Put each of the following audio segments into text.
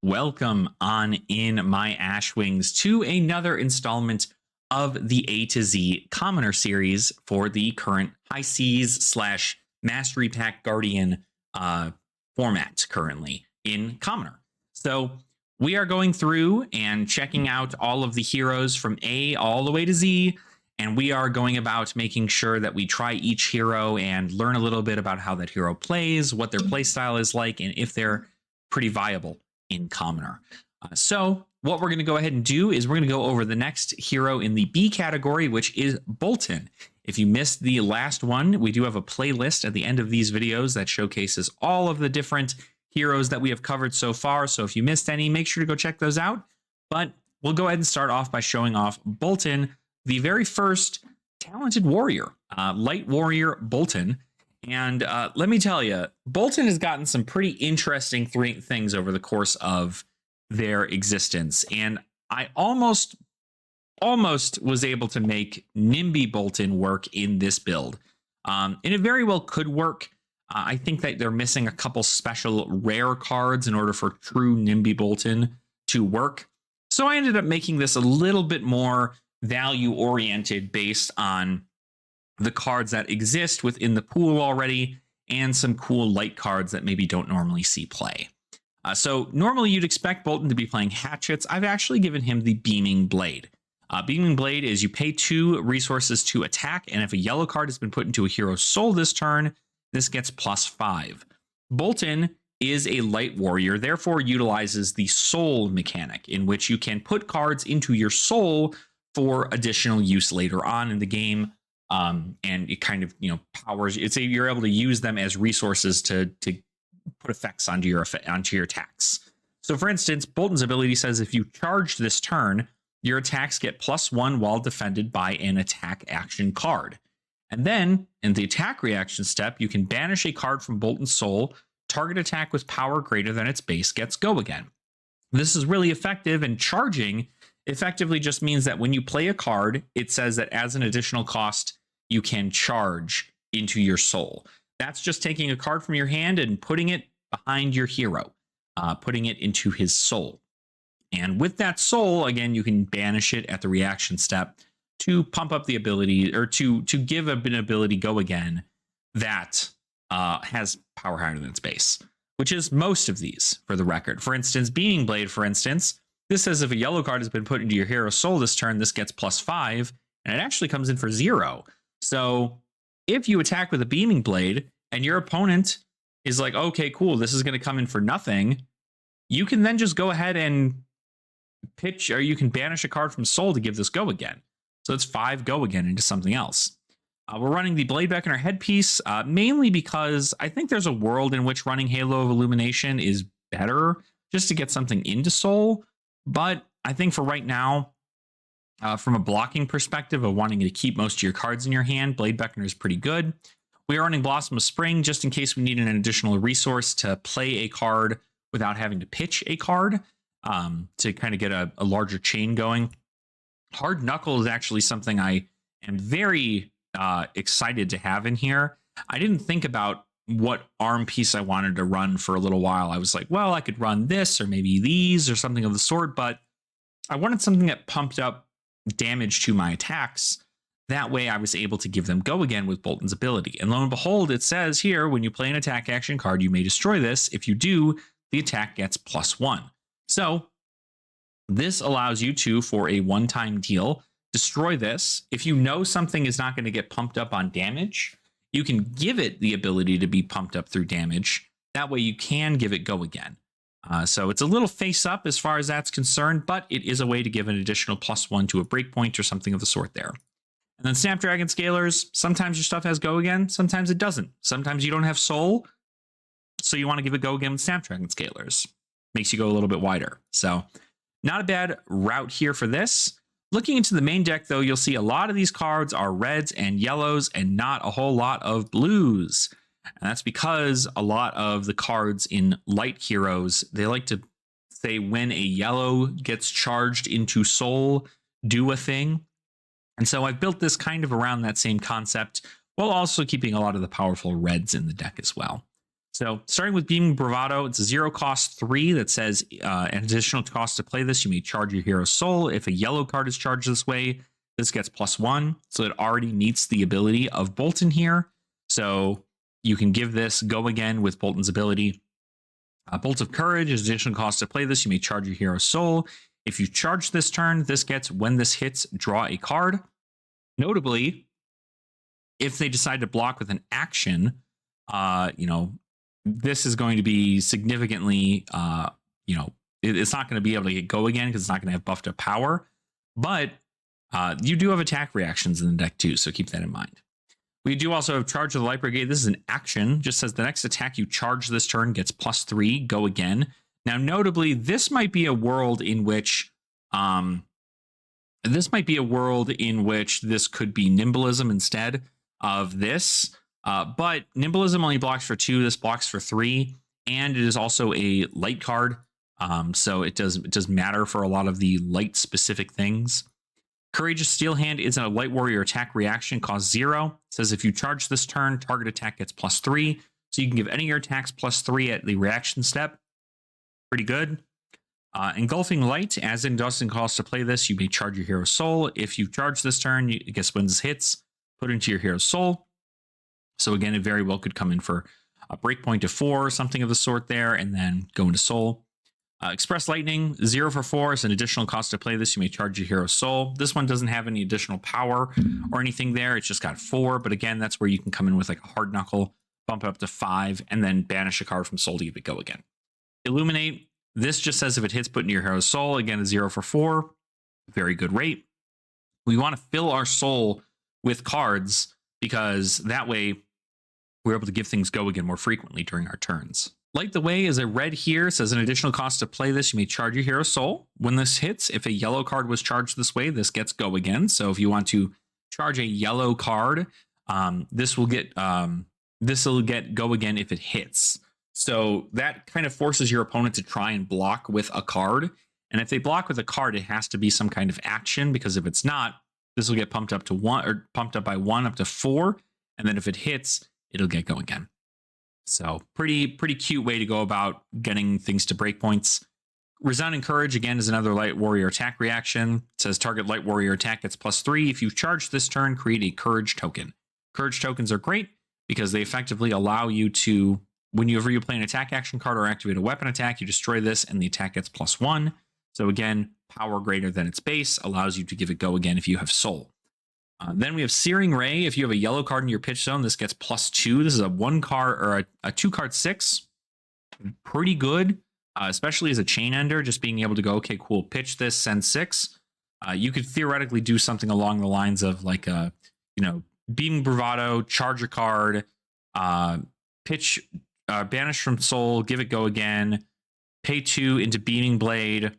Welcome on in, my Ashwings, to another installment of the A to Z Commoner series for the current High Seas slash Mastery Pack Guardian format currently in Commoner. So we are going through and checking out all of the heroes from A all the way to Z, and we are going about making sure that we try each hero and learn a little bit about how that hero plays, what their playstyle is like, and if they're pretty viable in Commoner. So what we're going to go ahead and do is we're going to go over the next hero in the B category, which is Boltyn. If you missed the last one, we do have a playlist at the end of these videos that showcases all of the different heroes that we have covered so far. So if you missed any, make sure to go check those out. But we'll go ahead and start off by showing off Boltyn, the very first talented warrior, light warrior Boltyn. And let me tell you, Boltyn has gotten some pretty interesting things over the course of their existence. And I almost was able to make Nimby Boltyn work in this build. And it very well could work. I think that they're missing a couple special rare cards in order for true Nimby Boltyn to work. So I ended up making this a little bit more value oriented based on the cards that exist within the pool already, and some cool light cards that maybe don't normally see play. So normally you'd expect Boltyn to be playing hatchets. I've actually given him the Beaming Blade. Beaming Blade is you pay 2 resources to attack, and if a yellow card has been put into a hero's soul this turn, this gets +5. Boltyn is a light warrior, therefore utilizes the soul mechanic, in which you can put cards into your soul for additional use later on in the game. And it kind of, powers, you're able to use them as resources to put effects onto your attacks. So for instance, Boltyn's ability says if you charge this turn, your attacks get +1 while defended by an attack action card. And then in the attack reaction step, you can banish a card from Boltyn's soul. Target attack with power greater than its base gets go again. This is really effective, and charging effectively just means that when you play a card, it says that as an additional cost, you can charge into your soul. That's just taking a card from your hand and putting it behind your hero, putting it into his soul. And with that soul, again, you can banish it at the reaction step to pump up the ability, or to give an ability go again that has power higher than its base, which is most of these, for the record. For instance, Beaming Blade, for instance, this says if a yellow card has been put into your hero's soul this turn, this gets +5, and it actually comes in for 0. So if you attack with a Beaming Blade and your opponent is like, okay, cool, this is going to come in for nothing, you can then just go ahead and pitch, or you can banish a card from soul to give this go again. So it's 5 go again into something else. We're running the Blade Beckoner headpiece, mainly because I think there's a world in which running Halo of Illumination is better just to get something into soul. But I think for right now, from a blocking perspective of wanting to keep most of your cards in your hand, Blade Beckoner is pretty good. We are running Blossom of Spring just in case we need an additional resource to play a card without having to pitch a card, to kind of get a larger chain going. Hard Knuckle is actually something I am very excited to have in here. I didn't think about what arm piece I wanted to run for a little while. I was like, well, I could run this or maybe these or something of the sort, but I wanted something that pumped up damage to my attacks. That way I was able to give them go again with Boltyn's ability. And lo and behold, it says here, when you play an attack action card, you may destroy this. If you do, the attack gets +1. So this allows you to, for a one-time deal, destroy this. If you know something is not going to get pumped up on damage, you can give it the ability to be pumped up through damage. That way you can give it go again. So it's a little face up as far as that's concerned, but it is a way to give an additional +1 to a breakpoint or something of the sort there. And then Snapdragon Scalers, sometimes your stuff has go again, sometimes it doesn't. Sometimes you don't have soul, so you want to give it go again with Snapdragon Scalers. Makes you go a little bit wider. So not a bad route here for this. Looking into the main deck, though, you'll see a lot of these cards are reds and yellows and not a whole lot of blues. And that's because a lot of the cards in light heroes, they like to say when a yellow gets charged into soul, do a thing. And so I've built this kind of around that same concept, while also keeping a lot of the powerful reds in the deck as well. So starting with Beaming Bravado, it's a 0 cost 3 that says an additional cost to play this, you may charge your hero soul. If a yellow card is charged this way, this gets +1. So it already meets the ability of Boltyn here. So you can give this go again with Boltyn's ability. Bolt of Courage is additional cost to play this, you may charge your hero soul. If you charge this turn, this gets, when this hits, draw a card. Notably, if they decide to block with an action, this is going to be significantly, it's not going to be able to get go again because it's not going to have buffed up power. But you do have attack reactions in the deck too, so keep that in mind. We do also have Charge of the Light Brigade. This is an action. Just says the next attack you charge this turn gets +3, go again. Now, notably, this might be a world in which this could be Nimblism instead of this. But Nimblism only blocks for 2. This blocks for 3, and it is also a light card. So it does matter for a lot of the light specific things. Courageous Steel Hand is a light warrior attack reaction, cost 0. It says if you charge this turn, target attack gets +3. So you can give any of your attacks +3 at the reaction step. Pretty good. Engulfing Light, as in doesn't cost to play this, you may charge your hero's soul. If you charge this turn, I guess when this hits, put into your hero's soul. So again, it very well could come in for a breakpoint of 4, something of the sort there, and then go into soul. Express Lightning, 0 for 4 is an additional cost to play this. You may charge your hero's soul. This one doesn't have any additional power or anything there. It's just got 4, but again, that's where you can come in with like a hard knuckle, bump it up to 5, and then banish a card from soul to give it go again. Illuminate, this just says if it hits, put into your hero's soul. Again, a 0 for 4, very good rate. We want to fill our soul with cards because that way we're able to give things go again more frequently during our turns. Light the Way is a red here, says an additional cost to play this, you may charge your hero's soul. When this hits, if a yellow card was charged this way, this gets go again. So if you want to charge a yellow card, this will get go again if it hits. So that kind of forces your opponent to try and block with a card. And if they block with a card, it has to be some kind of action, because if it's not, this will get pumped up to 1, or pumped up by 1 up to 4. And then if it hits, it'll get go again. So pretty cute way to go about getting things to breakpoints. Resounding Courage, again, is another light warrior attack reaction. It says target light warrior attack gets +3. If you charge this turn, create a Courage token. Courage tokens are great because they effectively allow you to, whenever you play an attack action card or activate a weapon attack, you destroy this and the attack gets +1. So again, power greater than its base allows you to give it go again if you have soul. Then we have Searing Ray. If you have a yellow card in your pitch zone, this gets +2. This is a 1 card or a 2 card 6. Pretty good, especially as a chain ender, just being able to go, okay, cool, pitch this, send 6. You could theoretically do something along the lines of like a, Beaming Bravado, charge a card, pitch, banish from soul, give it go again, pay 2 into Beaming Blade,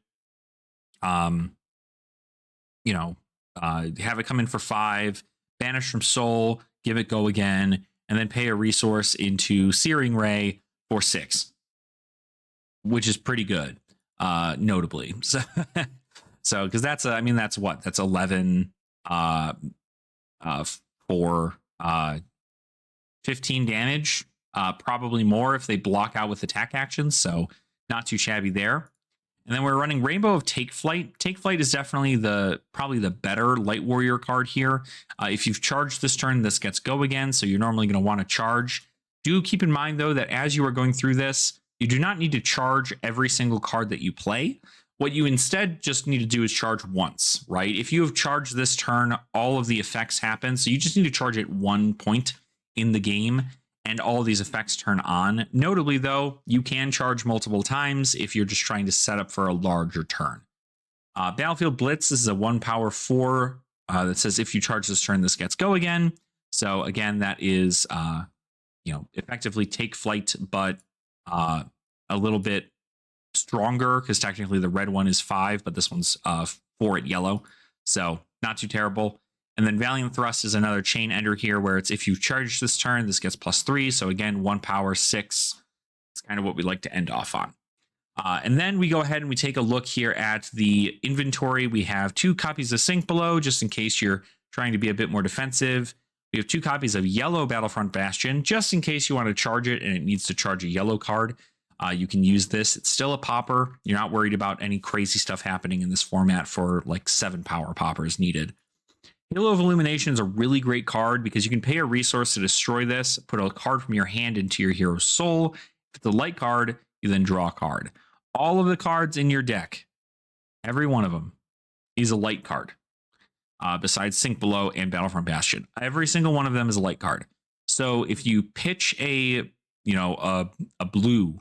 have it come in for 5, banish from soul, give it go again, and then pay a resource into Searing Ray for 6, which is pretty good, notably. So because that's 11 for 15 damage, probably more if they block out with attack actions, so not too shabby there. And then we're running Rainbow of Take Flight. Take Flight is definitely probably the better Light Warrior card here. If you've charged this turn, this gets go again, so you're normally going to want to charge. Do keep in mind, though, that as you are going through this, you do not need to charge every single card that you play. What you instead just need to do is charge once, right? If you have charged this turn, all of the effects happen, so you just need to charge at 1 point in the game, and all these effects turn on. Notably, though, you can charge multiple times if you're just trying to set up for a larger turn. Battlefield Blitz, this is a 1 power 4 that says if you charge this turn, this gets go again. So again, that is, effectively Take Flight, but a little bit stronger, because technically the red one is 5, but this one's 4 at yellow. So not too terrible. And then Valiant Thrust is another chain ender here, where it's if you charge this turn, this gets +3. So again, 1 power 6. It's kind of what we like to end off on. And then we go ahead and we take a look here at the inventory. We have 2 copies of Sync below, just in case you're trying to be a bit more defensive. We have 2 copies of Yellow Battlefront Bastion, just in case you want to charge it and it needs to charge a yellow card. You can use this. It's still a popper. You're not worried about any crazy stuff happening in this format for like 7 power poppers needed. Halo of Illumination is a really great card because you can pay a resource to destroy this, put a card from your hand into your hero's soul. If it's a light card, you then draw a card. All of the cards in your deck, every one of them, is a light card. Besides Sink Below and Battlefront Bastion, every single one of them is a light card. So if you pitch a blue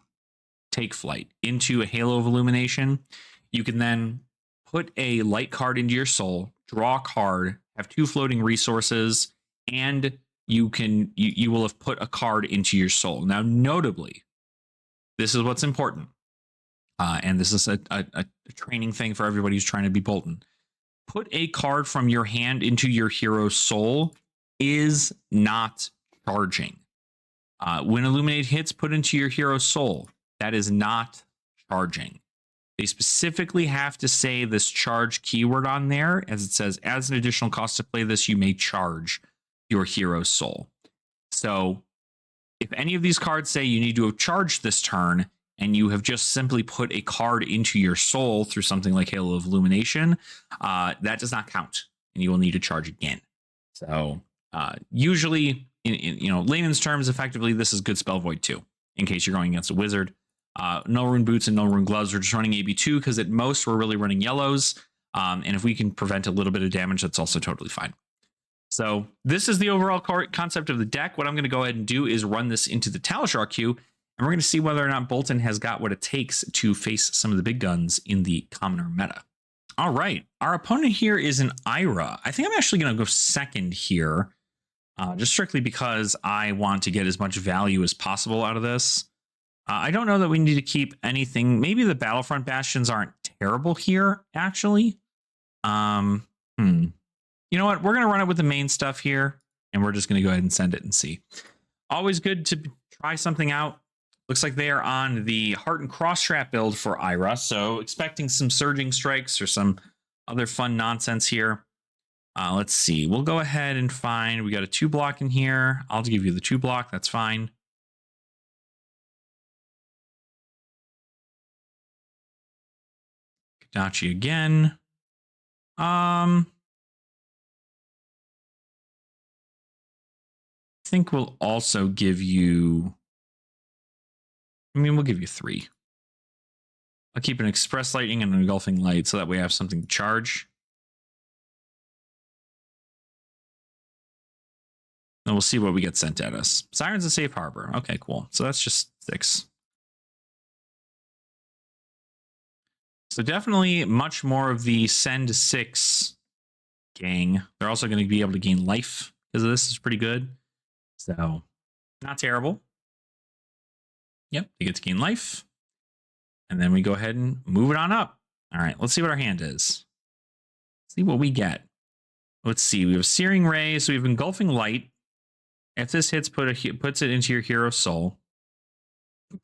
Take Flight into a Halo of Illumination, you can then put a light card into your soul, draw a card, have 2 floating resources, and you will have put a card into your soul. Now, notably, this is what's important, and this is a training thing for everybody who's trying to be Boltyn. Put a card from your hand into your hero's soul is not charging. When Illuminate hits put into your hero's soul, that is not charging. They specifically have to say this charge keyword on there, as it says, as an additional cost to play this, you may charge your hero's soul. So if any of these cards say you need to have charged this turn, and you have just simply put a card into your soul through something like Halo of Illumination, that does not count, and you will need to charge again. So usually, in layman's terms, effectively, this is good spell void too, in case you're going against a wizard. No rune boots and no rune gloves. We're just running AB2 because at most we're really running yellows. And if we can prevent a little bit of damage, that's also totally fine. So this is the overall concept of the deck. What I'm going to go ahead and do is run this into the Talishar queue, and we're going to see whether or not Boltyn has got what it takes to face some of the big guns in the commoner meta. All right, our opponent here is an Ira. I think I'm actually going to go second here, just strictly because I want to get as much value as possible out of this. I don't know that we need to keep anything. Maybe the Battlefront Bastions aren't terrible here, actually. You know what? We're going to run it with the main stuff here, and we're just going to go ahead and send it and see. Always good to try something out. Looks like they are on the Heart and Cross Strap build for Ira, so expecting some Surging Strikes or some other fun nonsense here. Let's see. We'll go ahead and find... We got a 2-block in here. I'll give you the 2-block. That's fine. Kadachi again. I think we'll also give you... we'll give you 3. I'll keep an Express Lightning and an Engulfing Light so that we have something to charge. And we'll see what we get sent at us. Siren's a safe harbor. Okay, cool. So that's just 6. So definitely much more of the send 6 gang. They're also going to be able to gain life because of this is pretty good. So not terrible. Yep, they get to gain life. And then we go ahead and move it on up. All right, let's see what our hand is. See what we get. Let's see. We have Searing Ray, so we have Engulfing Light. If this hits, puts it into your hero's soul.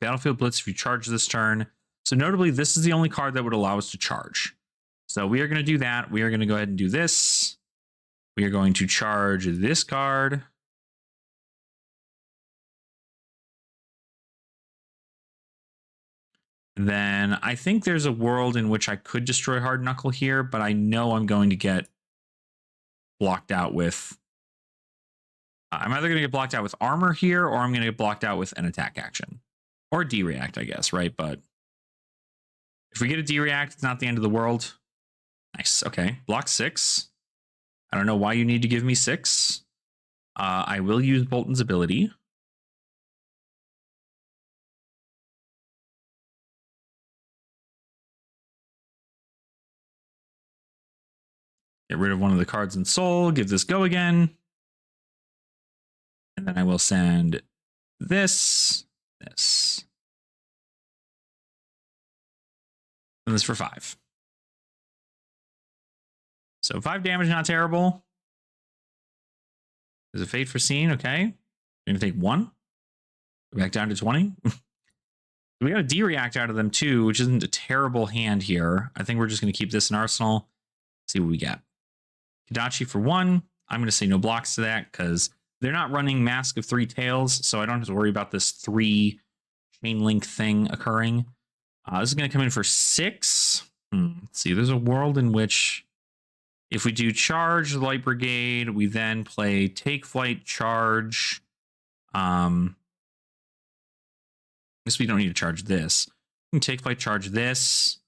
Battlefield Blitz if you charge this turn. So notably, this is the only card that would allow us to charge. So we are going to do that. We are going to go ahead and do this. We are going to charge this card. Then I think there's a world in which I could destroy Hard Knuckle here, but I know I'm going to get blocked out with... I'm either going to get blocked out with armor here, or I'm going to get blocked out with an attack action. Or D-react, I guess, right? But if we get a D-react, it's not the end of the world. Nice, okay. Block 6. I don't know why you need to give me 6. I will use Boltyn's ability. Get rid of one of the cards in Soul. Give this go again. And then I will send this, this, and this for 5. So 5 damage, not terrible. There's a Fate Foreseen, okay. We're going to take 1. Go back down to 20. We got a D-react out of them too, which isn't a terrible hand here. I think we're just going to keep this in Arsenal. See what we get. Kadachi for 1. I'm going to say no blocks to that because They're not running Mask of Three Tails, so I don't have to worry about this 3 chain link thing occurring. This is going to come in for 6. Let's see, there's a world in which if we do charge the Light Brigade, we then play Take Flight, charge. I guess we don't need to charge this. We can Take Flight, charge this,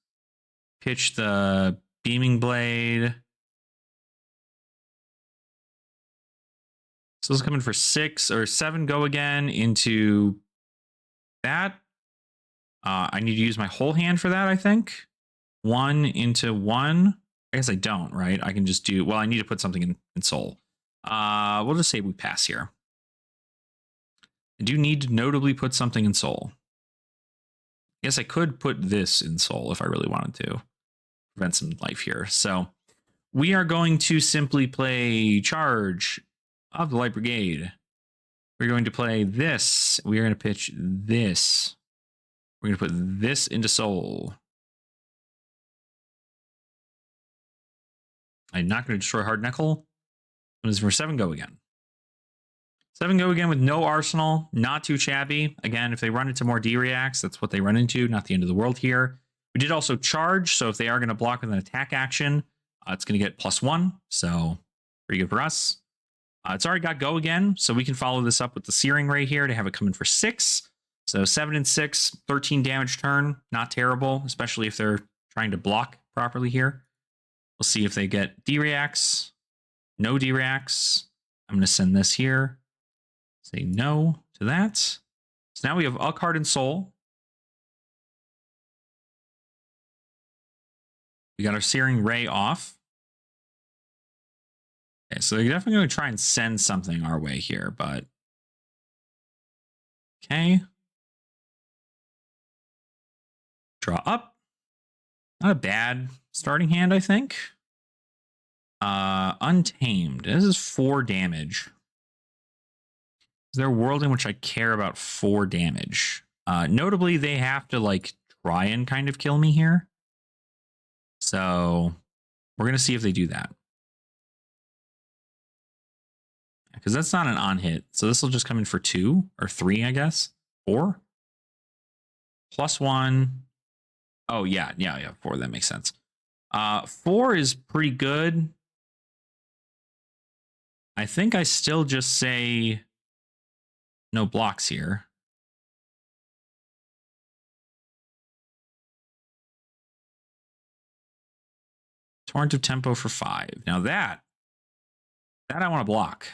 pitch the Beaming Blade. So this is coming for 6 or 7 go again into that. I need to use my whole hand for that, I think. 1 into 1. I guess I don't, right? I can just do, well, I need to put something in soul. We'll just say we pass here. I do need to notably put something in soul. Yes, I could put this in soul if I really wanted to. Prevent some life here. So we are going to simply play charge of the Light Brigade. We're going to play this. We are going to pitch this. We're going to put this into soul. I'm not going to destroy Hard Knuckle. This is for 7 go again. 7 go again with no arsenal. Not too shabby. Again, if they run into more D-reacts, that's what they run into. Not the end of the world here. We did also charge, so if they are going to block with an attack action, it's going to get +1. So pretty good for us. It's already got go again, so we can follow this up with the Searing Ray here to have it come in for 6. So 7 and 6, 13 damage turn. Not terrible, especially if they're trying to block properly here. We'll see if they get D-reacts. No D-reacts. I'm going to send this here. Say no to that. So now we have a card in soul. We got our Searing Ray off. Okay, so they're definitely going to try and send something our way here, but okay. Draw up. Not a bad starting hand, I think. Untamed. This is 4 damage. Is there a world in which I care about 4 damage? Notably, they have to like try and kind of kill me here. So we're going to see if they do that. Because that's not an on hit. So this will just come in for 2 or 3, I guess. 4. +1. Oh, yeah. 4. That makes sense. 4 is pretty good. I think I still just say no blocks here. Torrent of Tempo for 5. Now that I want to block.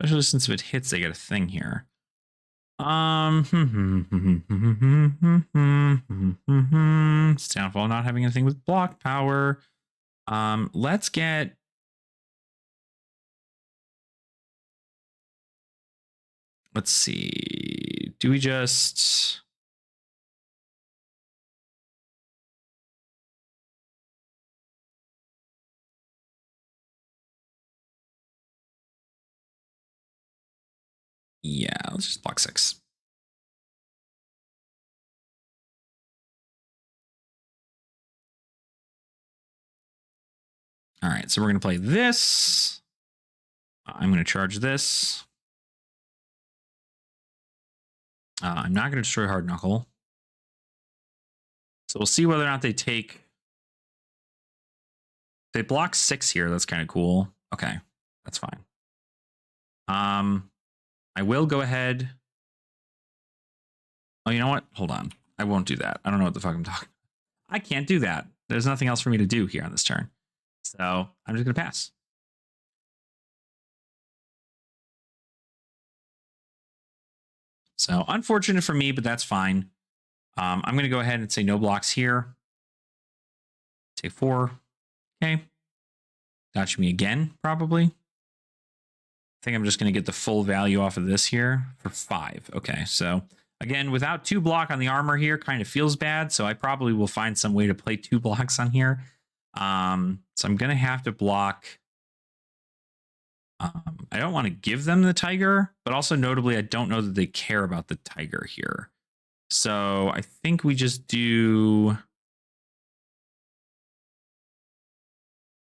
Especially since if it hits, they get a thing here. It's downfall not having anything with block power. Let's get. Let's see. Do we just. Yeah, let's just block 6. All right, so we're going to play this. I'm going to charge this. I'm not going to destroy Hard Knuckle. So we'll see whether or not they take. They block 6 here. That's kind of cool. Okay, that's fine. I will go ahead. Oh, you know what? Hold on. I won't do that. I don't know what the fuck I'm talking about. I can't do that. There's nothing else for me to do here on this turn. So I'm just going to pass. So unfortunate for me, but that's fine. I'm going to go ahead and say no blocks here. Take 4. Okay. Gotcha me again, probably. I think I'm just going to get the full value off of this here for 5. Okay, so again, without 2 block on the armor here, kind of feels bad. So I probably will find some way to play 2 blocks on here. So I'm going to have to block. I don't want to give them the tiger, but also notably, I don't know that they care about the tiger here. So I think we just do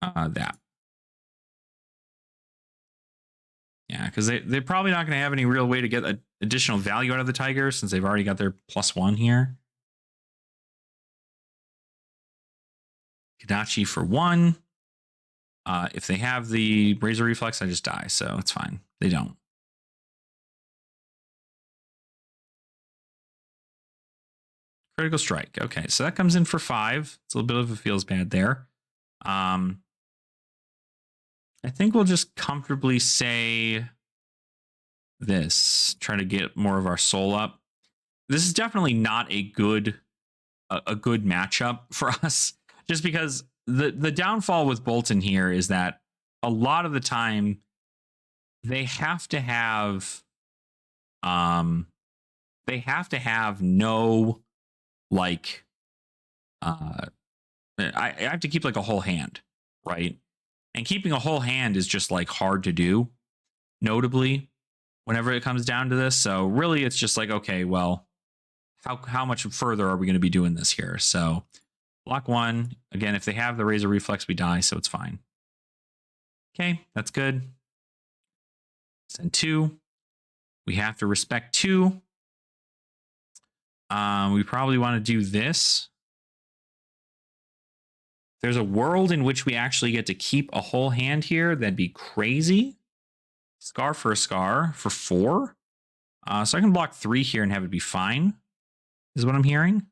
that. Yeah, because they're probably not going to have any real way to get additional value out of the Tiger since they've already got their +1 here. Kadachi for 1. If they have the Razor Reflex, I just die, so it's fine. They don't. Critical Strike. Okay, so that comes in for 5. It's a little bit of a feels bad there. I think we'll just comfortably say this. Try to get more of our soul up. This is definitely not a good matchup for us, just because the downfall with Boltyn here is that a lot of the time they have to have no like I have to keep like a whole hand, right? And keeping a whole hand is just like hard to do, notably, whenever it comes down to this. So really it's just like, okay, well, how much further are we going to be doing this here? So block 1. Again, if they have the Razor Reflex, we die, so it's fine. Okay, that's good. Send 2. We have to respect 2. We probably want to do this. There's a world in which we actually get to keep a whole hand here. That'd be crazy. Scar for a Scar for 4. So I can block 3 here and have it be fine, is what I'm hearing.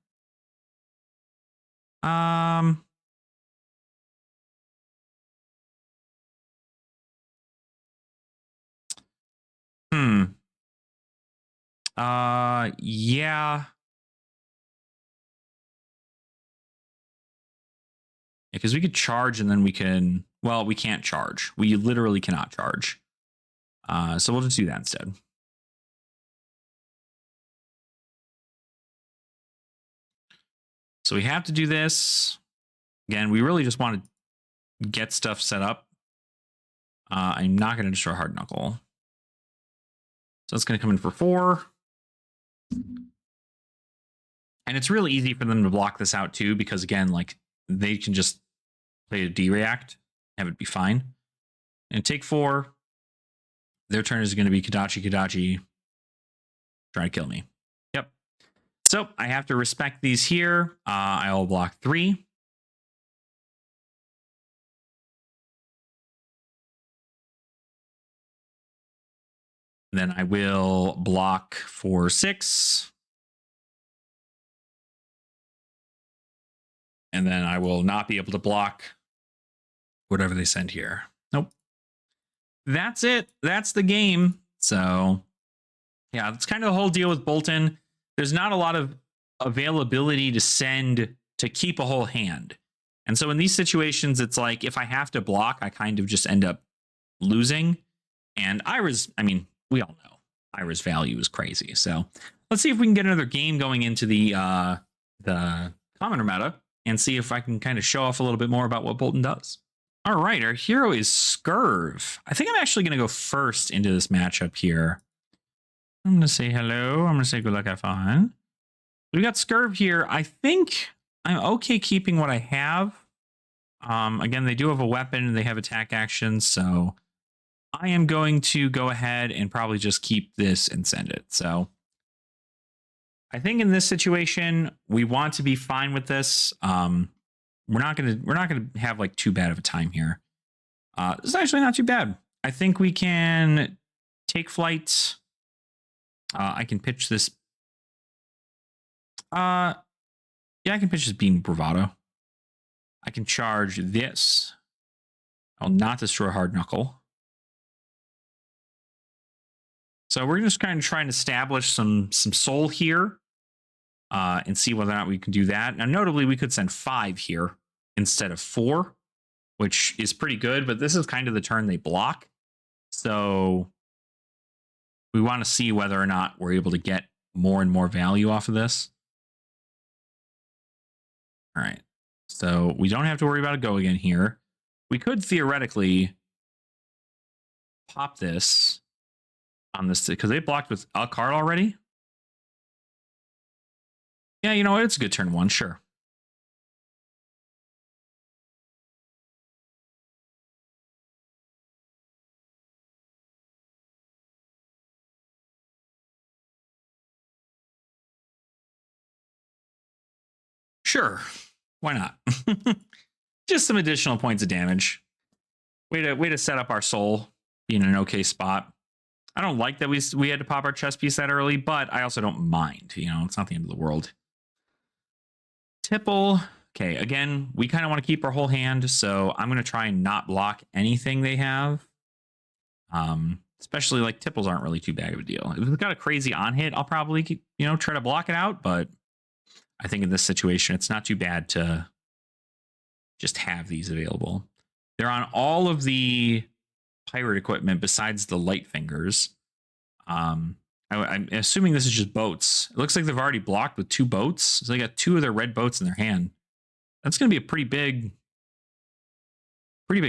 Yeah. Because we could charge and then we can, well, we can't charge. We literally cannot charge. So we'll just do that instead. So we have to do this. Again, we really just want to get stuff set up. I'm not going to destroy Hard Knuckle. So it's going to come in for 4. And it's really easy for them to block this out too, because again, like they can just play a D-React, have it be fine. And take 4. Their turn is going to be Kadachi, try to kill me. Yep. So I have to respect these here. I'll block 3. Then I will block for 6. And then I will not be able to block whatever they send here. Nope. That's it. That's the game. So, yeah, that's kind of the whole deal with Boltyn. There's not a lot of availability to send to keep a whole hand. And so in these situations, it's like if I have to block, I kind of just end up losing. And Ira's, I mean, we all know Ira's value is crazy. So let's see if we can get another game going into the commoner meta and see if I can kind of show off a little bit more about what Boltyn does. All right, our hero is Scurv. I think I'm actually going to go first into this matchup here. I'm going to say hello. I'm going to say good luck, have fun. We got Scurv here. I think I'm okay keeping what I have. Again, they do have a weapon. They have attack actions, so I am going to go ahead and probably just keep this and send it. So I think in this situation, we want to be fine with this. We're not gonna have like too bad of a time here. This is actually not too bad. I think we can take flight. I can pitch this. Yeah, I can pitch this Beam Bravado. I can charge this. I'll not destroy Hard Knuckle. So we're just kind of trying to establish some soul here and see whether or not we can do that. Now, notably, we could send 5 here instead of 4, which is pretty good, but this is kind of the turn they block. So we want to see whether or not we're able to get more and more value off of this. All right. So we don't have to worry about a go again here. We could theoretically pop this on this because they blocked with a card already. Yeah, you know what? It's a good turn 1, sure. Sure, why not? Just some additional points of damage. Way to set up our soul, being in an okay spot. I don't like that we had to pop our chest piece that early, but I also don't mind. You know, it's not the end of the world. Tipple. Okay, again, we kind of want to keep our whole hand, so I'm going to try and not block anything they have. Especially like Tipples aren't really too bad of a deal. If it's got a crazy on hit, I'll probably try to block it out, but I think in this situation, it's not too bad to just have these available. They're on all of the pirate equipment besides the light fingers. I'm assuming this is just boats. It looks like they've already blocked with 2 boats. So they got 2 of their red boats in their hand. That's going to be a pretty big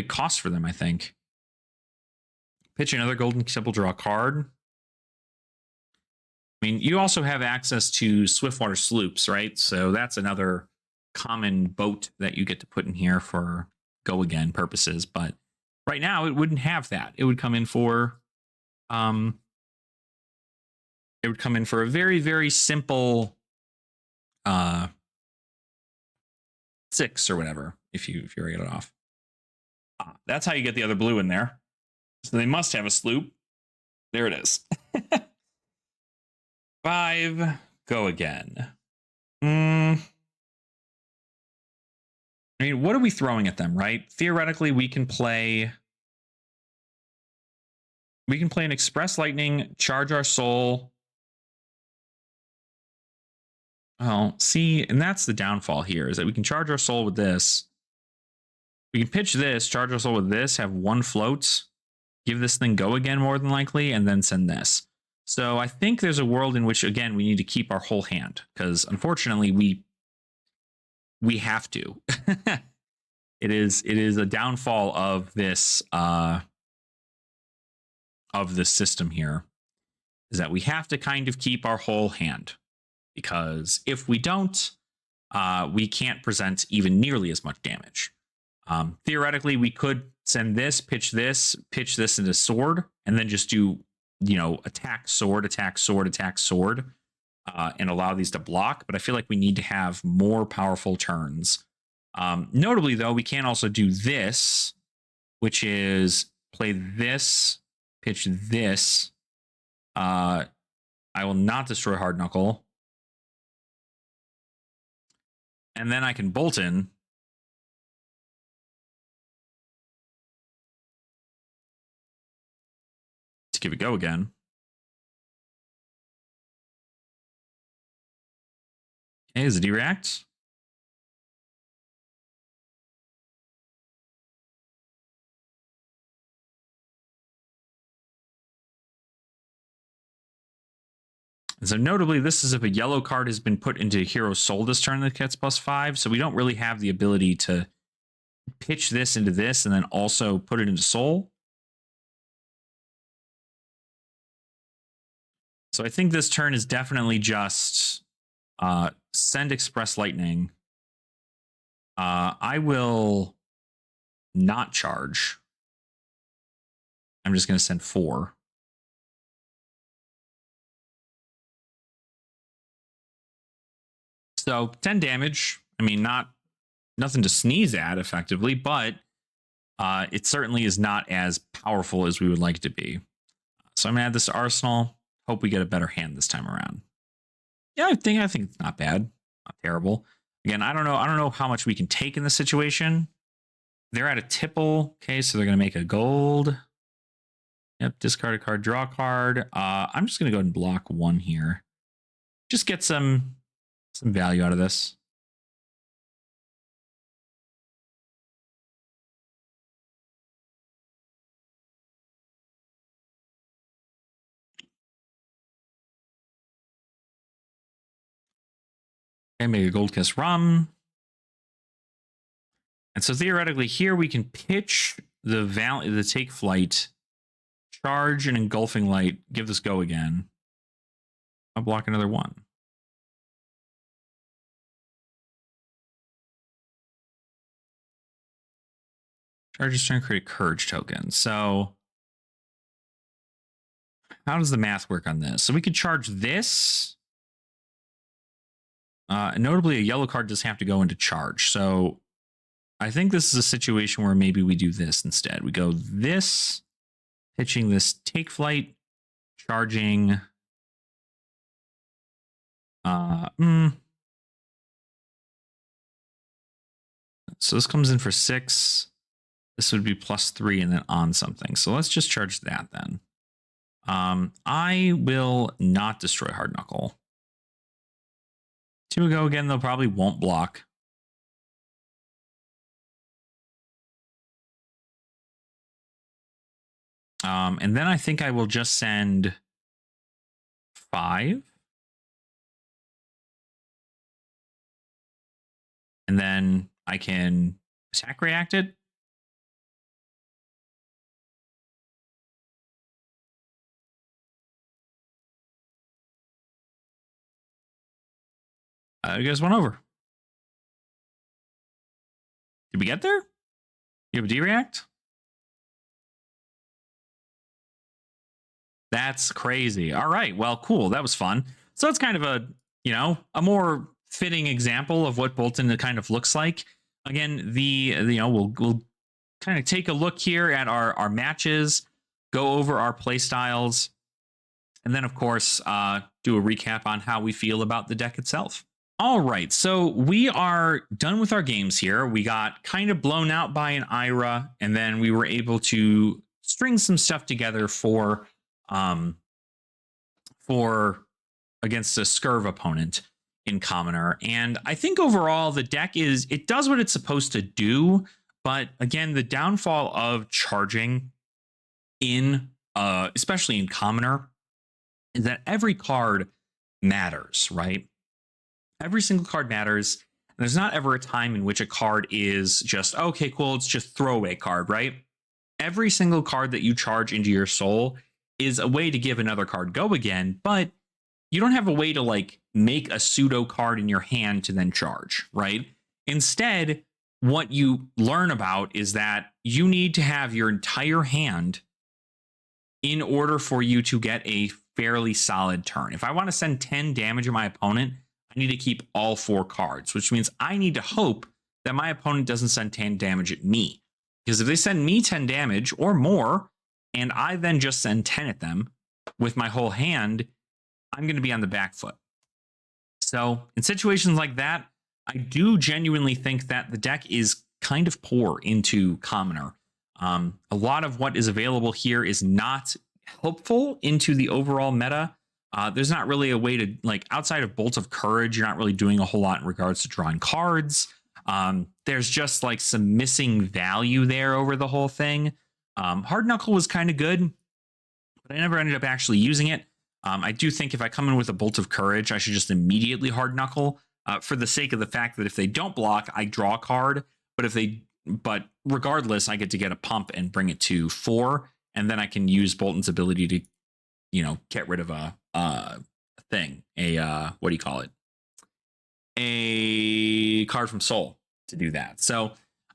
cost for them, I think. Pitch another golden temple, draw a card. I mean, you also have access to Swiftwater sloops, right? So that's another common boat that you get to put in here for go again purposes. But right now, it wouldn't have that. It would come in for a very, very simple 6 or whatever if you get it off. That's how you get the other blue in there. So they must have a sloop. There it is. 5, go again. I mean, what are we throwing at them, right? Theoretically, we can play an Express Lightning, charge our soul. Well, see, and that's the downfall here, is that we can charge our soul with this. We can pitch this, charge our soul with this, have 1 float, give this thing go again more than likely, and then send this. So I think there's a world in which, again, we need to keep our whole hand, because unfortunately we have to. It is a downfall of this system here, is that we have to kind of keep our whole hand, because if we don't, we can't present even nearly as much damage. Theoretically, we could send this, pitch this into sword, and then just do, attack, sword, attack, sword, attack, sword, and allow these to block. But I feel like we need to have more powerful turns. Notably, though, we can also do this, which is play this, pitch this. I will not destroy Hard Knuckle. And then I can Boltyn. To give it go again. Okay, is it D-React? And so notably, this is if a yellow card has been put into Hero Soul this turn that gets +5. So we don't really have the ability to pitch this into this and then also put it into Soul. So I think this turn is definitely just send Express Lightning. I will not charge. I'm just going to send 4. So 10 damage. I mean, nothing to sneeze at effectively, but it certainly is not as powerful as we would like it to be. So I'm gonna add this to Arsenal. Hope we get a better hand this time around. Yeah, I think it's not bad, not terrible. Again, I don't know how much we can take in this situation. They're at a tipple. Okay, so they're gonna make a gold. Yep, discard a card, draw a card. I'm just gonna go ahead and block 1 here. Just get some value out of this. Okay, make a Gold Kiss Rum. And so theoretically here we can pitch the take flight, charge an engulfing light, give this go again. I'll block another 1. Charge is trying to create a courage token. So how does the math work on this? So we could charge this. Notably, a yellow card does have to go into charge. So I think this is a situation where maybe we do this instead. We go this, pitching this take flight, charging. So this comes in for 6. This would be +3 and then on something. So let's just charge that then. I will not destroy Hard Knuckle. 2 go again, they'll probably won't block. And then I think I will just send 5. And then I can attack react it. You guys went over. Did we get there? You have a D-react? That's crazy. All right. Well, cool. That was fun. So that's kind of a, a more fitting example of what Boltyn kind of looks like. Again, we'll kind of take a look here at our matches, go over our play styles, and then, of course, do a recap on how we feel about the deck itself. All right, so we are done with our games here. We got kind of blown out by an Ira, and then we were able to string some stuff together for against a Scurv opponent in Commoner. And I think overall the deck it does what it's supposed to do, but again, the downfall of charging in especially in Commoner is that every card matters, right? Every single card matters. And there's not ever a time in which a card is just, okay, cool, it's just throwaway card, right? Every single card that you charge into your soul is a way to give another card go again, but you don't have a way to like make a pseudo card in your hand to then charge, right? Instead, what you learn about is that you need to have your entire hand in order for you to get a fairly solid turn. If I want to send 10 damage at my opponent, I need to keep all 4 cards, which means I need to hope that my opponent doesn't send 10 damage at me. Because if they send me 10 damage or more, and I then just send 10 at them with my whole hand, I'm going to be on the back foot. So in situations like that, I do genuinely think that the deck is kind of poor into Commoner. A lot of what is available here is not helpful into the overall meta. There's not really a way to, like, outside of Bolt of Courage, you're not really doing a whole lot in regards to drawing cards. There's just like some missing value there over the whole thing. Hard Knuckle was kind of good, but I never ended up actually using it. I do think if I come in with a Bolt of Courage, I should just immediately Hard Knuckle for the sake of the fact that if they don't block, I draw a card. But regardless, I get to get a pump and bring it to 4, and then I can use Boltyn's ability to, get rid of a thing, what do you call it? A card from Soul to do that. So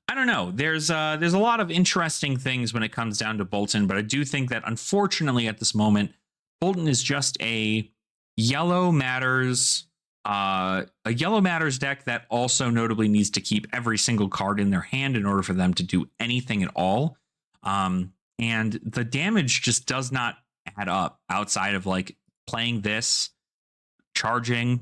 I don't know. There's a lot of interesting things when it comes down to Boltyn, but I do think that unfortunately at this moment, Boltyn is just a yellow matters deck that also notably needs to keep every single card in their hand in order for them to do anything at all. And the damage just does not add up outside of like playing this, charging,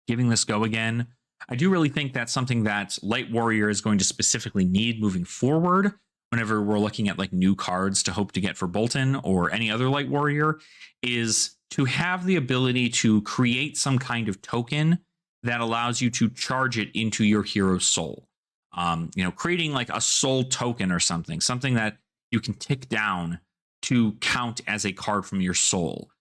giving this go again. I do really think that's something that Light Warrior is going to specifically need moving forward whenever we're looking at like new cards to hope to get for Boltyn or any other Light Warrior, is to have the ability to create some kind of token that allows you to charge it into your hero's soul. Creating like a soul token or something that you can tick down to count as a card from your soul.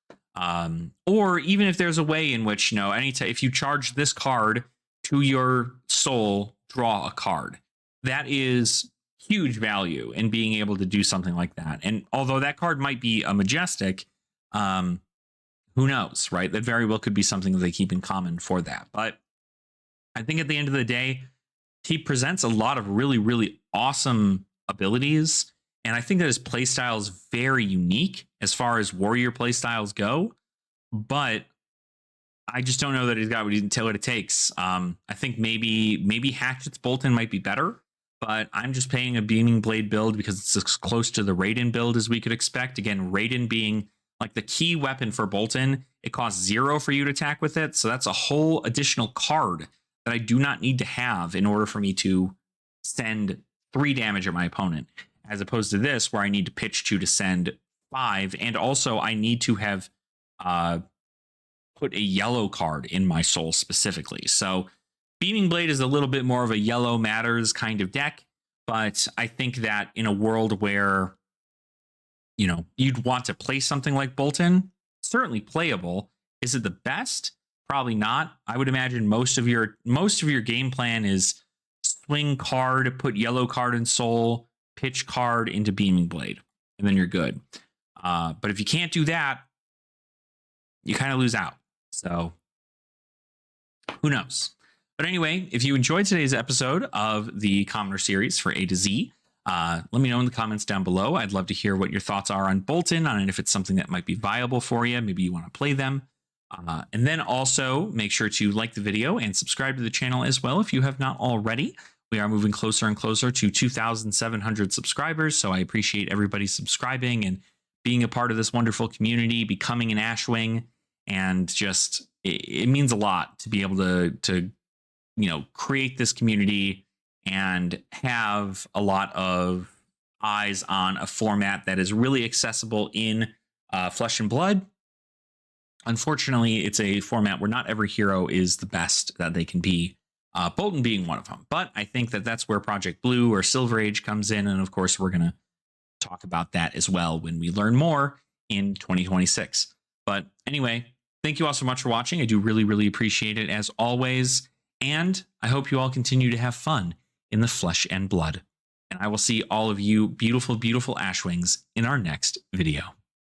Or even if there's a way in which, if you charge this card to your soul, draw a card. That is huge value in being able to do something like that. And although that card might be a Majestic, who knows, right? That very well could be something that they keep in common for that. But I think at the end of the day, he presents a lot of really, really awesome abilities. And I think that his playstyle is very unique as far as warrior playstyles go. But I just don't know that he's got what it takes. I think maybe Hatchet's Boltyn might be better, but I'm just paying a Beaming Blade build because it's as close to the Raiden build as we could expect. Again, Raiden being like the key weapon for Boltyn, it costs 0 for you to attack with it, so that's a whole additional card that I do not need to have in order for me to send 3 damage at my opponent, as opposed to this where I need to pitch 2 to send 5, and also I need to have put a yellow card in my soul specifically. So Beaming Blade is a little bit more of a yellow matters kind of deck, but I think that in a world where, you know, you'd want to play something like Boltyn, certainly playable. Is it the best? Probably not. I would imagine most of your game plan is swing card, put yellow card in soul, pitch card into Beaming Blade, and then you're good. But if you can't do that, you kind of lose out. So who knows? But anyway, if you enjoyed today's episode of the Commoner series for A to Z, let me know in the comments down below. I'd love to hear what your thoughts are on Boltyn, on if it's something that might be viable for you. Maybe you want to play them. And then also make sure to like the video and subscribe to the channel as well if you have not already. We are moving closer and closer to 2,700 subscribers, so I appreciate everybody subscribing and being a part of this wonderful community, becoming an Ashwing, and just it means a lot to be able to create this community and have a lot of eyes on a format that is really accessible in Flesh and Blood. Unfortunately, it's a format where not every hero is the best that they can be, Boltyn being one of them. But I think that that's where Project Blue or Silver Age comes in, and of course we're going to talk about that as well when we learn more in 2026. But anyway, thank you all so much for watching. I do really, really appreciate it as always. And I hope you all continue to have fun in the Flesh and Blood. And I will see all of you beautiful, beautiful Ashwings in our next video.